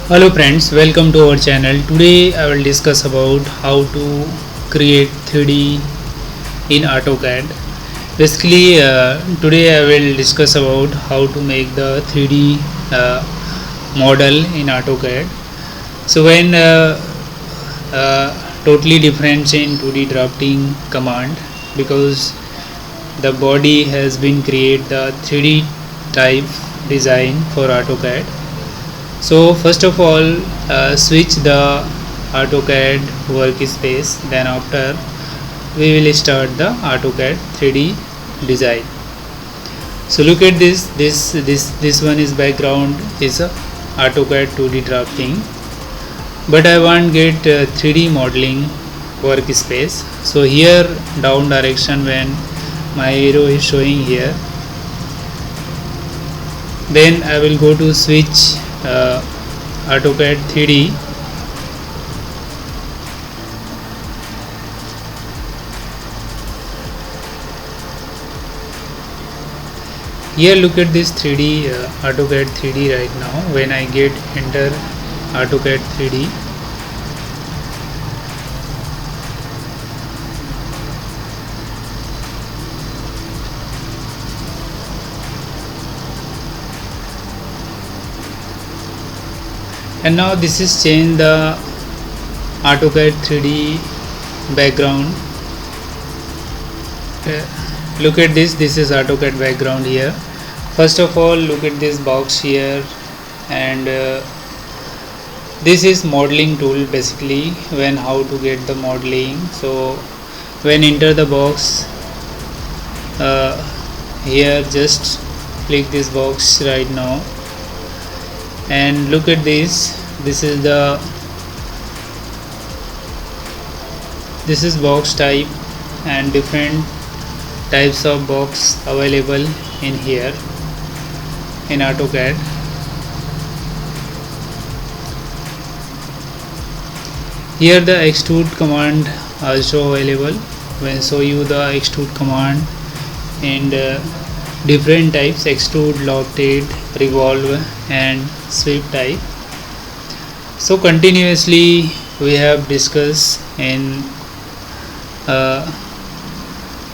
Hello friends, welcome to our channel. Today I will discuss about how to create 3D in AutoCAD. Basically, today I will discuss about how to make the 3D model in AutoCAD. So when totally different in 2D drafting command, because the body has been create the 3D type design for AutoCAD. So first of all, switch the AutoCAD workspace. Then after we will start the AutoCAD 3D design. So look at this. This one is background is a AutoCAD 2D drafting. But I want get 3D modeling workspace. So here down direction when my arrow is showing here, then I will go to switch AutoCAD 3D. Here look at this 3D AutoCAD 3D right now. When I get enter AutoCAD 3D, and now this is change the AutoCAD 3D background. Look at this is AutoCAD background here. First of all, look at this box here, and this is modeling tool. Basically, when how to get the modeling. So when enter the box, here just click this box right now, and look at this. This is box type, and different types of box available in here in AutoCAD. Here the extrude command also available. When show you the extrude command and different types: extrude, lofted, revolve and sweep type. So continuously we have discussed in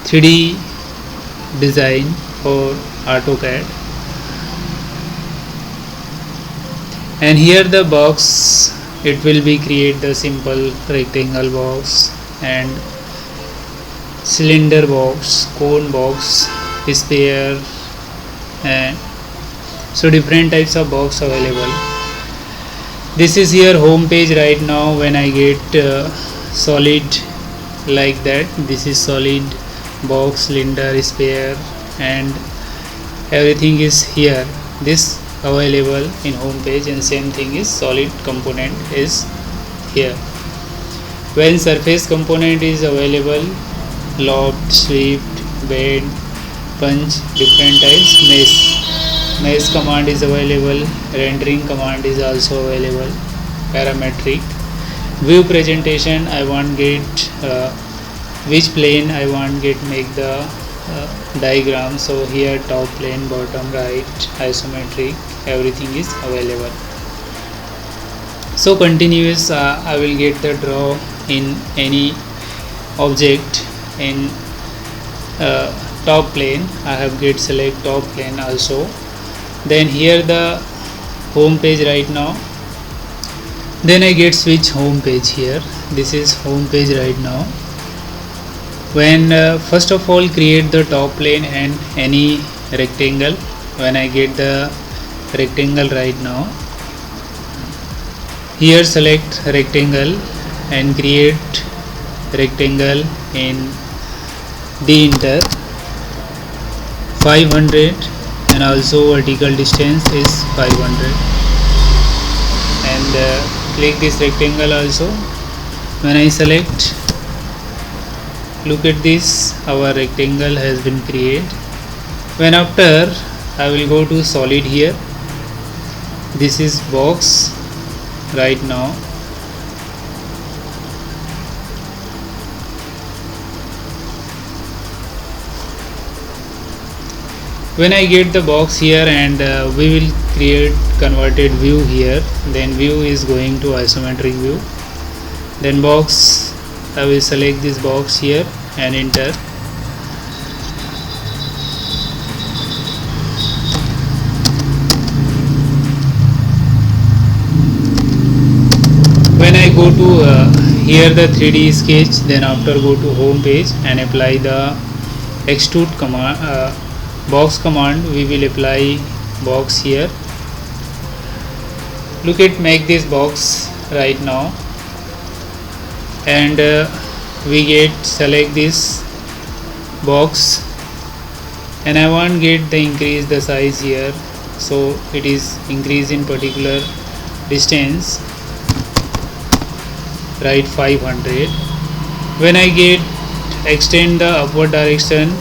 3D design for AutoCAD, and here the box, it will be create the simple rectangle box and cylinder box, cone box, sphere, and so different types of box available. This is here home page right now. When I get solid like that, this is solid box, cylinder, sphere and everything is here. This available in home page, and same thing is solid component is here. When surface component is available, loft, sweep, bed, punch, different types. Mesh command is available. Rendering command is also available. Parametric view presentation, I want get which plane I want get make the diagram. So here top plane, bottom, right, isometric, everything is available. So continuous I will get the draw in any object in top plane. I have get select top plane also. Then here the home page right now. Then I get switch home page here. This is home page right now. When first of all create the top plane and any rectangle. When I get the rectangle right now, here select rectangle and create rectangle in de-enter 500, and also vertical distance is 500, and click this rectangle also. When I select, look at this, our rectangle has been created. When after I will go to solid here, this is box right now. When I get the box here, and we will create converted view here, then view is going to isometric view. Then box, I will select this box here and enter. When I go to here the 3D sketch, then after go to home page and apply the extrude command, box command, we will apply box here. Look at make this box right now, and we get select this box, and I want get the increase the size here, so it is increase in particular distance, right, 500. When I get extend the upward direction,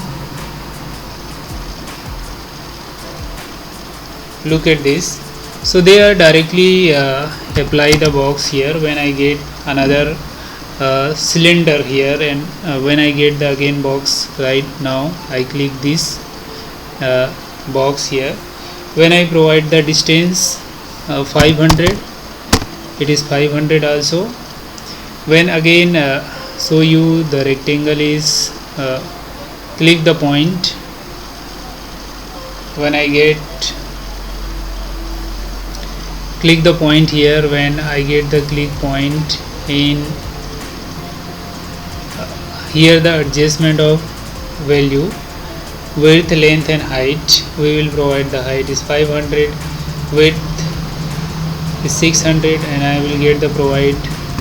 look at this, so they are directly apply the box here. When I get another cylinder here, and when I get the again box, right now I click this box here. When I provide the distance 500, it is 500 also. When again show you the rectangle is click the point. When I get click the point here, when I get the click point in here, the adjustment of value, width, length and height, we will provide the height is 500, width is 600, and I will get the provide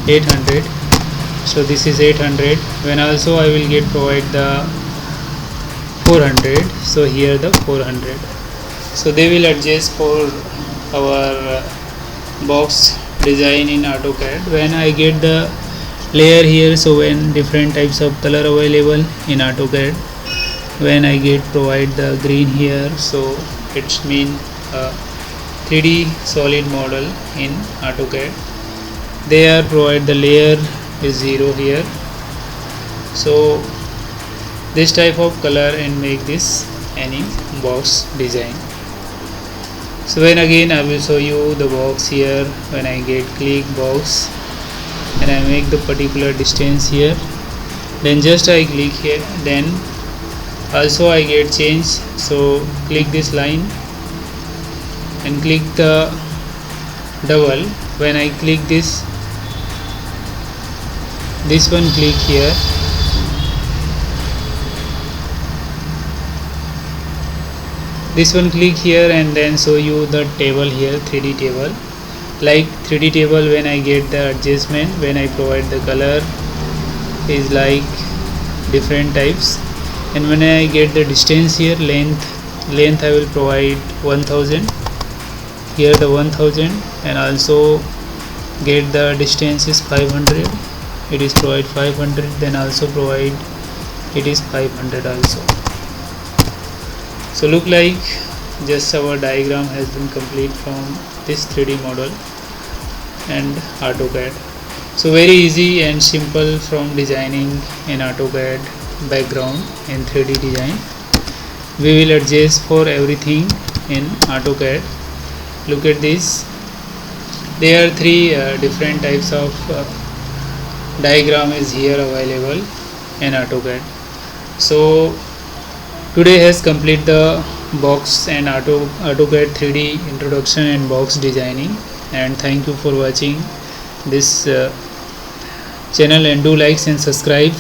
800, so this is 800. When also I will get provide the 400, so here the 400, so they will adjust for our box design in AutoCAD. When I get the layer here, so when different types of color available in AutoCAD, when I get provide the green here, so it's mean 3D solid model in AutoCAD. They are provide the layer is 0 here, so this type of color and make this any box design. So when again I will show you the box here, when I get click box and I make the particular distance here, then just I click here, then also I get change, so click this line and click the double. When I click this one, click here, this one click here, and then show you the table here, 3D table. Like 3D table, when I get the adjustment, when I provide the color is like different types, and when I get the distance here, length I will provide 1000 here, the 1000, and also get the distance is 500, it is provide 500, then also provide it is 500 also. So look like just our diagram has been complete from this 3D model and AutoCAD. So very easy and simple from designing in AutoCAD background in 3D design. We will adjust for everything in AutoCAD. Look at this. There are three different types of diagram is here available in AutoCAD. So today has complete the box and AutoCAD 3D introduction and box designing, and thank you for watching this channel, and do like and subscribe